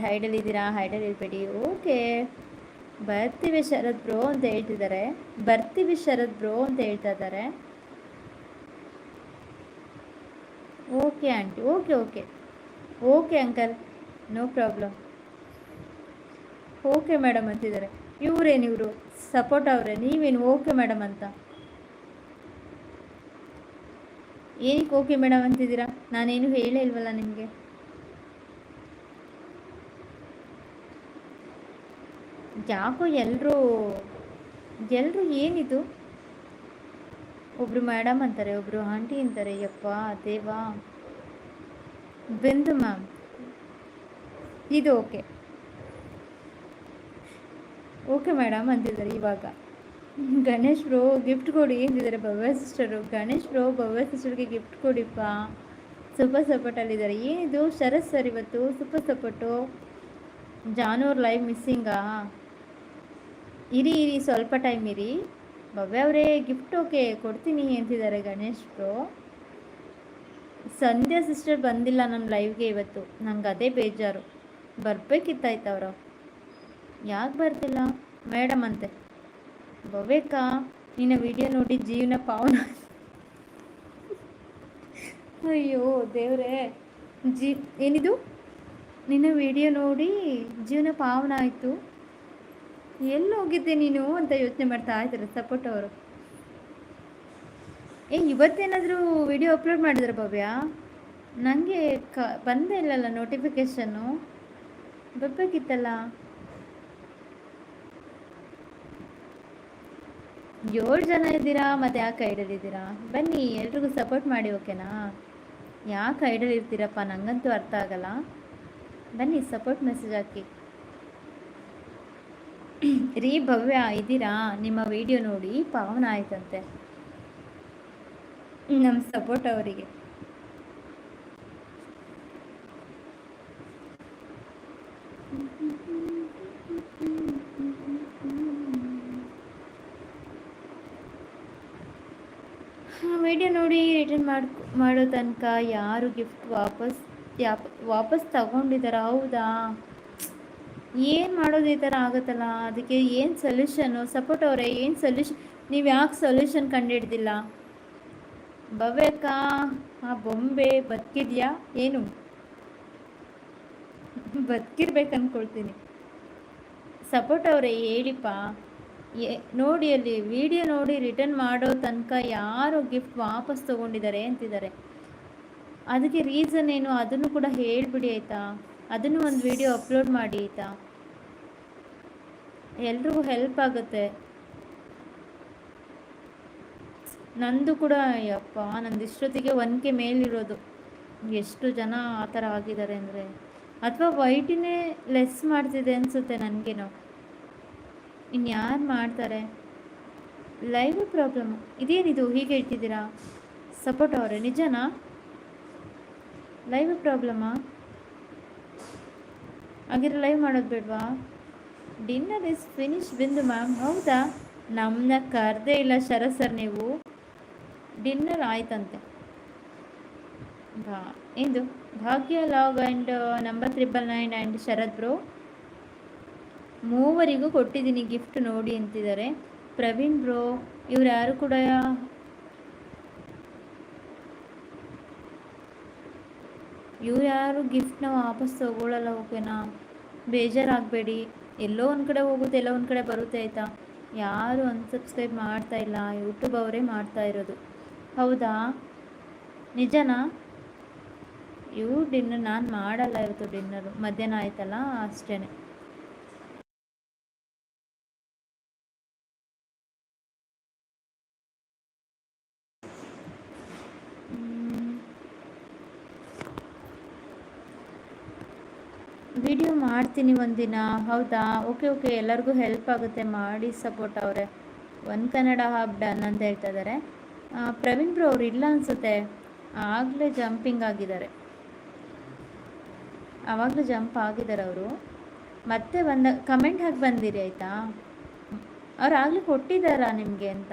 ಹೈಡಲ್ಲಿ ಇದ್ದೀರಾ? ಹೈಡಲ್ಲಿ ಇರಬೇಡಿ. ಓಕೆ, ಬರ್ತೀವಿ ಶರತ್ ಬ್ರೋ ಅಂತ ಹೇಳ್ತಿದ್ದಾರೆ. ಬರ್ತೀವಿ ಶರತ್ ಬ್ರೋ ಅಂತ ಹೇಳ್ತಾ ಇದ್ದಾರೆ. Okay aunty, okay okay okay uncle, no problem. Okay madam ಅಂತಿದ್ದಾರೆ. ಇವರು ಸಪೋರ್ಟ್ ಅವರೇ, ನೀವೇನು ಓಕೆ ಮೇಡಮ್ ಅಂತ? ಏನಕ್ಕೆ ಓಕೆ ಮೇಡಮ್ ಅಂತಿದ್ದೀರಾ? ನಾನೇನು ಹೇಳೇ ಇಲ್ವಲ್ಲ ನಿಮಗೆ. ಯಾಕೋ ಎಲ್ಲರೂ ಏನಿದು, ಒಬ್ರು ಮೇಡಮ್ ಅಂತಾರೆ, ಒಬ್ರು ಆಂಟಿ ಅಂತಾರೆ. ಯಪ್ಪ ದೇವಾ. ಬಿಂದು ಮ್ಯಾಮ್, ಇದು ಓಕೆ ಓಕೆ ಮೇಡಮ್ ಅಂತಿದ್ದಾರೆ ಇವಾಗ. ಗಣೇಶ್ ಬ್ರೋ ಗಿಫ್ಟ್ ಕೊಡಿ ಎಂದಿದ್ದಾರೆ ಭವ್ಯ ಸಿಸ್ಟರು. ಗಣೇಶ್ ಬ್ರೋ ಭವ್ಯ ಸಿಸ್ಟರ್ಗೆ ಗಿಫ್ಟ್ ಕೊಡಿಪ್ಪ. ಸೂಪರ್ ಸಪೋರ್ಟಲ್ಲಿದ್ದಾರೆ. ಏನಿದು ಶರತ್ ಸರ್ ಇವತ್ತು ಸೂಪರ್ ಸಪೋರ್ಟು. ಜಾನೂರ್ ಲೈವ್ ಮಿಸ್ಸಿಂಗಾ? ಇರಿ ಸ್ವಲ್ಪ ಟೈಮ್ ಇರಿ. ಭವ್ಯ ಅವರೇ ಗಿಫ್ಟ್ ಓಕೆ ಕೊಡ್ತೀನಿ ಅಂತಿದ್ದಾರೆ ಗಣೇಶ್ ಬ್ರೋ. ಸಂಧ್ಯಾ ಸಿಸ್ಟರ್ ಬಂದಿಲ್ಲ ನಮ್ಮ ಲೈವ್ಗೆ ಇವತ್ತು. ನಂಗೆ ಅದೇ ಬೇಜಾರು. ಬರ್ಬೇಕಿತ್ತಾಯ್ತು ಅವರು. ಯಾಕೆ ಬರ್ತಿಲ್ಲ ಮೇಡಮ್ ಅಂತೆ. ಭವ್ಯಕ್ಕ, ನಿನ್ನ ವಿಡಿಯೋ ನೋಡಿ ಜೀವನ ಪಾವನ. ಅಯ್ಯೋ ದೇವ್ರೇ, ಏನಿದು? ನಿನ್ನ ವಿಡಿಯೋ ನೋಡಿ ಜೀವನ ಪಾವನ ಆಯಿತು. ಎಲ್ಲಿ ಹೋಗಿದ್ದೆ ನೀನು ಅಂತ ಯೋಚನೆ ಮಾಡ್ತಾ ಇದ್ದಾರೆ ಸಪೋರ್ಟ್ ಅವರು. ಇವತ್ತೇನಾದರೂ ವಿಡಿಯೋ ಅಪ್ಲೋಡ್ ಮಾಡಿದ್ರೆ ಭವ್ಯ? ನನಗೆ ಬಂದೇ ಇಲ್ಲಲ್ಲ ನೋಟಿಫಿಕೇಶನ್ನು. ಬರ್ಬೇಕಿತ್ತಲ್ಲ. 7 ಜನ ಇದ್ದೀರಾ, ಮತ್ತು ಯಾಕೆ ಐಡಲ್ಲಿದ್ದೀರಾ? ಬನ್ನಿ ಎಲ್ರಿಗೂ ಸಪೋರ್ಟ್ ಮಾಡಿ, ಓಕೆನಾ? ಯಾಕೆ ಐಡಲ್ ಇರ್ತೀರಪ್ಪ, ನನಗಂತೂ ಅರ್ಥ ಆಗಲ್ಲ. ಬನ್ನಿ ಸಪೋರ್ಟ್ ಮೆಸೇಜ್ ಹಾಕಿ. ರೀ ಭವ್ಯ ಇದ್ದೀರಾ? ನಿಮ್ಮ ವಿಡಿಯೋ ನೋಡಿ ಪಾವನ ಆಯ್ತಂತೆ ನಮ್ಮ ಸಪೋರ್ಟ್ ಅವರಿಗೆ. ವಿಡಿಯೋ ನೋಡಿ ರಿಟರ್ನ್ ಮಾಡೋ ತನಕ ಯಾರು ಗಿಫ್ಟ್ ವಾಪಸ್ ತಗೊಂಡಿದ್ದಾರೆ? ಹೌದಾ, ಏನು ಮಾಡೋದು? ಈ ಥರ ಆಗುತ್ತಲ್ಲ. ಅದಕ್ಕೆ ಏನು ಸೊಲ್ಯೂಷನು? ಸಪೋರ್ಟ್ ಅವರೇ, ಏನು ಸೊಲ್ಯೂಷನ್? ನೀವು ಯಾಕೆ ಸೊಲ್ಯೂಷನ್ ಕಂಡುಹಿಡ್ದಿಲ್ಲ? ಭವ್ಯಕ್ಕ, ಆ ಬೊಂಬೆ ಬದುಕಿದ್ಯಾ ಏನು? ಬದುಕಿರ್ಬೇಕು ಅಂದ್ಕೊಳ್ತೀನಿ. ಸಪೋರ್ಟ್ ಅವರೇ ಹೇಳಿಪ್ಪ. ನೋಡಿ ಅಲ್ಲಿ ವಿಡಿಯೋ ನೋಡಿ ರಿಟರ್ನ್ ಮಾಡೋ ತನಕ ಯಾರು ಗಿಫ್ಟ್ ವಾಪಸ್ ತೊಗೊಂಡಿದ್ದಾರೆ ಅಂತಿದ್ದಾರೆ. ಅದಕ್ಕೆ ರೀಸನ್ ಏನು ಅದನ್ನು ಕೂಡ ಹೇಳಿಬಿಡಿ ಆಯಿತಾ? ಅದನ್ನು ಒಂದು ವಿಡಿಯೋ ಅಪ್ಲೋಡ್ ಮಾಡಿ ಆಯಿತಾ? ಎಲ್ರಿಗೂ ಹೆಲ್ಪ್ ಆಗುತ್ತೆ. ನಂದು ಕೂಡ ಯಪ್ಪ, ನಂದು ಇಷ್ಟೊತ್ತಿಗೆ 1K ಮೇಲಿರೋದು. ಎಷ್ಟು ಜನ ಆ ಥರ ಆಗಿದ್ದಾರೆ ಅಂದರೆ, ಅಥವಾ ವೈಟಿನೇ ಲೆಸ್ ಮಾಡ್ತಿದೆ ಅನಿಸುತ್ತೆ ನನಗೇನೋ. ಇನ್ಯಾರು ಮಾಡ್ತಾರೆ? ಲೈವ್ ಪ್ರಾಬ್ಲಮ್ ಇದೇನಿದು ಹೀಗೆ ಇಟ್ಟಿದ್ದೀರಾ? ಸಪೋರ್ಟ್ ಅವರೇ, ನಿಜನಾ? ಲೈವ್ ಪ್ರಾಬ್ಲಮ್ಮಾ? ಹಾಗಿದ್ರೆ ಲೈವ್ ಮಾಡೋದು ಬೇಡವಾ? ಡಿನ್ನರ್ ಇಸ್ ಫಿನಿಶ್ ಬಿಂದು ಮ್ಯಾಮ್. ಹೌದಾ? ನಮ್ಮನ್ನ ಕರೆದೇ ಇಲ್ಲ ಶರತ್ ಸರ್ ನೀವು. ಡಿನ್ನರ್ ಆಯ್ತಂತೆ. ಇಂದು Bhagya log and number 999 and Sharath bro ಮೂವರಿಗೂ ಕೊಟ್ಟಿದ್ದೀನಿ ಗಿಫ್ಟ್ ನೋಡಿ ಅಂತಿದ್ದಾರೆ. ಪ್ರವೀಣ್ ಬ್ರೋ, ಇವ್ರು ಯಾರು ಕೂಡ ಗಿಫ್ಟ್ನ ವಾಪಸ್ ತಗೊಳ್ಳಲ್ಲ, ಓಕೆನಾ? ಬೇಜಾರಾಗಬೇಡಿ. ಎಲ್ಲೋ ಒಂದು ಕಡೆ ಹೋಗುತ್ತೆ, ಎಲ್ಲೋ ಒಂದು ಕಡೆ ಬರುತ್ತೆ ಆಯಿತಾ? ಯಾರು ಅನ್ಸಬ್ಸ್ಕ್ರೈಬ್ ಮಾಡ್ತಾ ಇಲ್ಲ, ಯೂಟ್ಯೂಬ್ ಅವರೇ ಮಾಡ್ತಾ ಇರೋದು. ಹೌದಾ, ನಿಜನಾ? ಡಿನ್ನರ್ ನಾನು ಮಾಡಲ್ಲ ಇವತ್ತು. ಡಿನ್ನರು ಮಧ್ಯಾಹ್ನ ಆಯ್ತಲ್ಲ ಅಷ್ಟೇ. ವಿಡಿಯೋ ಮಾಡ್ತೀನಿ ಒಂದಿನ. ಹೌದಾ? ಓಕೆ ಎಲ್ಲರಿಗೂ ಹೆಲ್ಪ್ ಆಗುತ್ತೆ, ಮಾಡಿ ಸಪೋರ್ಟ್ ಅವರೇ. ಒನ್ ಕನ್ನಡ ಹಬ್ ಡನ್ ಅಂತ ಹೇಳ್ತಾ ಇದ್ದಾರೆ. ಪ್ರವೀಣ್ ಬ್ರೋ ಅವ್ರು ಇಲ್ಲ ಅನಿಸುತ್ತೆ, ಆಗಲೇ ಜಂಪಿಂಗ್ ಆಗಿದ್ದಾರೆ. ಆವಾಗಲೇ ಜಂಪ್ ಆಗಿದ್ದಾರೆ ಅವರು. ಮತ್ತೆ ಕಮೆಂಟ್ ಹಾಕಿ ಬಂದಿರಿ ಆಯಿತಾ? ಅವ್ರು ಆಗಲೇ ಕೊಟ್ಟಿದ್ದಾರಾ ನಿಮಗೆ ಅಂತ?